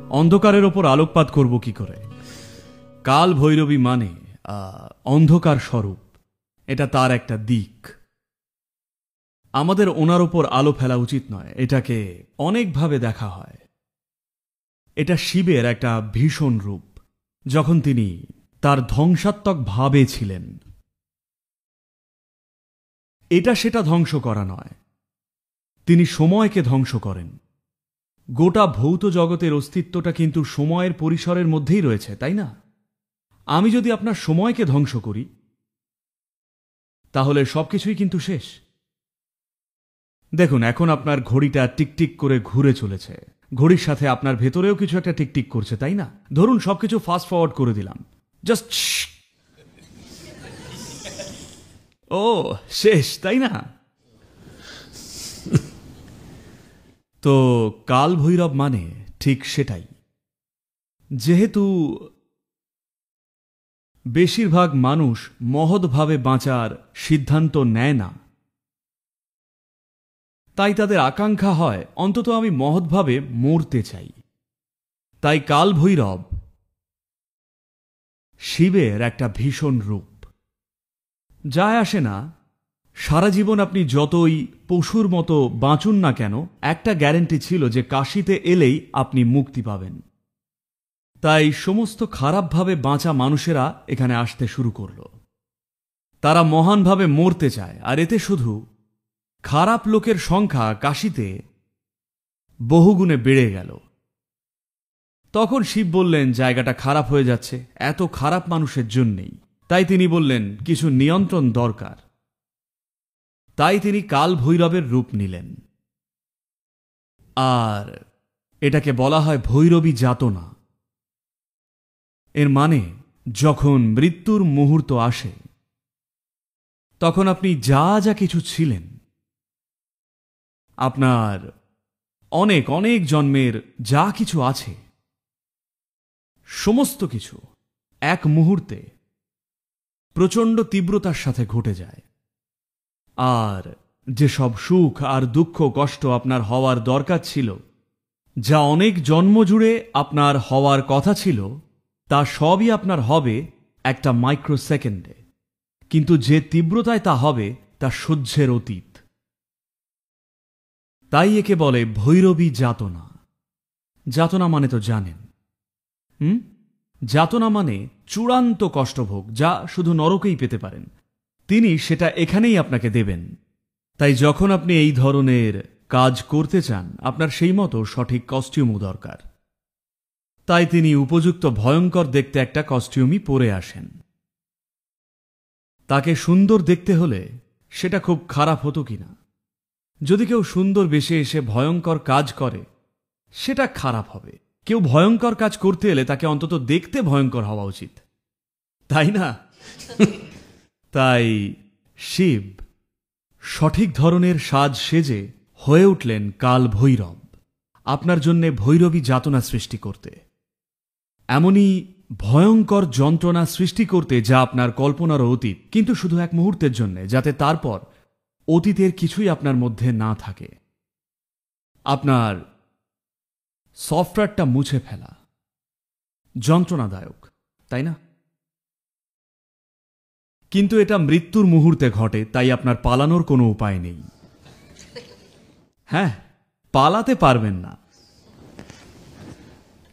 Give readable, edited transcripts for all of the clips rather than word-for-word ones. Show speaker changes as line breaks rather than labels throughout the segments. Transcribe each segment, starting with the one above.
অন্ধকারের ওপর আলোকপাত করব কি করে? কাল ভৈরবী মানে অন্ধকার স্বরূপ, এটা তার একটা দিক। আমাদের ওনার ওপর আলো ফেলা উচিত নয়, এটাকে অনেকভাবে দেখা হয়। এটা শিবের একটা ভীষণ রূপ, যখন তিনি তার ধ্বংসাত্মক ভাবে ছিলেন। এটা সেটা ধ্বংস করা নয়, তিনি সময়কে ধ্বংস করেন। গোটা ভৌত জগতের অস্তিত্বটা কিন্তু সময়ের পরিসরের মধ্যেই রয়েছে, তাই না? আমি যদি আপনার সময়কে ধ্বংস করি, তাহলে সবকিছুই কিন্তু শেষ। দেখুন, এখন আপনার ঘড়িটা টিকটিক করে ঘুরে চলেছে, ঘড়ির সাথে আপনার ভেতরেও কিছু একটা টিকটিক করছে, তাই না? ধরুন সবকিছু ফাস্ট ফরওয়ার্ড করে দিলাম, জাস্ট ও শেষ, তাই না? তো কাল ভৈরব মানে ঠিক সেটাই। যেহেতু বেশিরভাগ মানুষ মহৎভাবে বাঁচার সিদ্ধান্ত নেয় না, তাই তাদের আকাঙ্ক্ষা হয় অন্তত আমি মহৎভাবে মরতে চাই। তাই কাল ভৈরব শিবের একটা ভীষণ রূপ। যায় আসে না সারা জীবন আপনি যতই পশুর মতো বাঁচুন না কেন, একটা গ্যারেন্টি ছিল যে কাশীতে এলেই আপনি মুক্তি পাবেন। তাই সমস্ত খারাপভাবে বাঁচা মানুষেরা এখানে আসতে শুরু করল। তারা মহানভাবে মরতে চায়, আর এতে শুধু খারাপ লোকের সংখ্যা কাশীতে বহুগুণে বেড়ে গেল। তখন শিব বললেন, জায়গাটা খারাপ হয়ে যাচ্ছে এত খারাপ মানুষের জন্যেই। তাই তিনি বললেন, কিছু নিয়ন্ত্রণ দরকার। তাই তিনি কাল ভৈরবের রূপ নিলেন। আর এটাকে বলা হয় ভৈরবী যাতনা। এর মানে যখন মৃত্যুর মুহূর্ত আসে, তখন আপনি যা যা কিছু ছিলেন, আপনার অনেক অনেক জন্মের যা কিছু আছে, সমস্ত কিছু এক মুহূর্তে প্রচণ্ড তীব্রতার সাথে ঘটে যায়। আর যে সব সুখ আর দুঃখ কষ্ট আপনার হওয়ার দরকার ছিল, যা অনেক জন্ম জুড়ে আপনার হওয়ার কথা ছিল, তা সবই আপনার হবে একটা মাইক্রোসেকেন্ডে। কিন্তু যে তীব্রতায় তা হবে তা সহ্যের অতীত। তাই একে বলে ভৈরবী যাতনা। যাতনা মানে তো জানেন, যাতনা মানে চূড়ান্ত কষ্টভোগ, যা শুধু নরকেই পেতে পারেন। তিনি সেটা এখানেই আপনাকে দেবেন। তাই যখন আপনি এই ধরনের কাজ করতে চান, আপনার সেই মতো সঠিক কস্টিউমও দরকার। তাই তিনি উপযুক্ত ভয়ঙ্কর দেখতে একটা কস্টিউমই পরে আসেন। তাকে সুন্দর দেখতে হলে সেটা খুব খারাপ হতো কিনা? যদি কেউ সুন্দর বেশে এসে ভয়ঙ্কর কাজ করে, সেটা খারাপ হবে। কেউ ভয়ঙ্কর কাজ করতে এলে তাকে অন্তত দেখতে ভয়ঙ্কর হওয়া উচিত, তাই না? তাই শিব সঠিক ধরনের সাজ সেজে হয়ে উঠলেন কাল ভৈরব, আপনার জন্যে ভৈরবী যাতনা সৃষ্টি করতে। এমনই ভয়ঙ্কর যন্ত্রণা সৃষ্টি করতে যা আপনার কল্পনারও অতীত, কিন্তু শুধু এক মুহূর্তের জন্যে, যাতে তারপর অতীতের কিছুই আপনার মধ্যে না থাকে। আপনার সফটওয়্যারটা মুছে ফেলা যন্ত্রণাদায়ক, তাই না? কিন্তু এটা মৃত্যুর মুহূর্তে ঘটে, তাই আপনার পালানোর কোনো উপায় নেই। হ্যাঁ, পালাতে পারবেন না,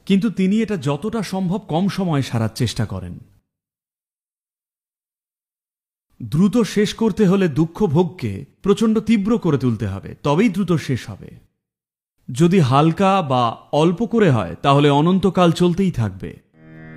কিন্তু তিনি এটা যতটা সম্ভব কম সময়ে সারার চেষ্টা করেন। দ্রুত শেষ করতে হলে দুঃখ ভোগকে প্রচণ্ড তীব্র করে তুলতে হবে, তবেই দ্রুত শেষ হবে। যদি হালকা বা অল্প করে হয়, তাহলে অনন্তকাল চলতেই থাকবে।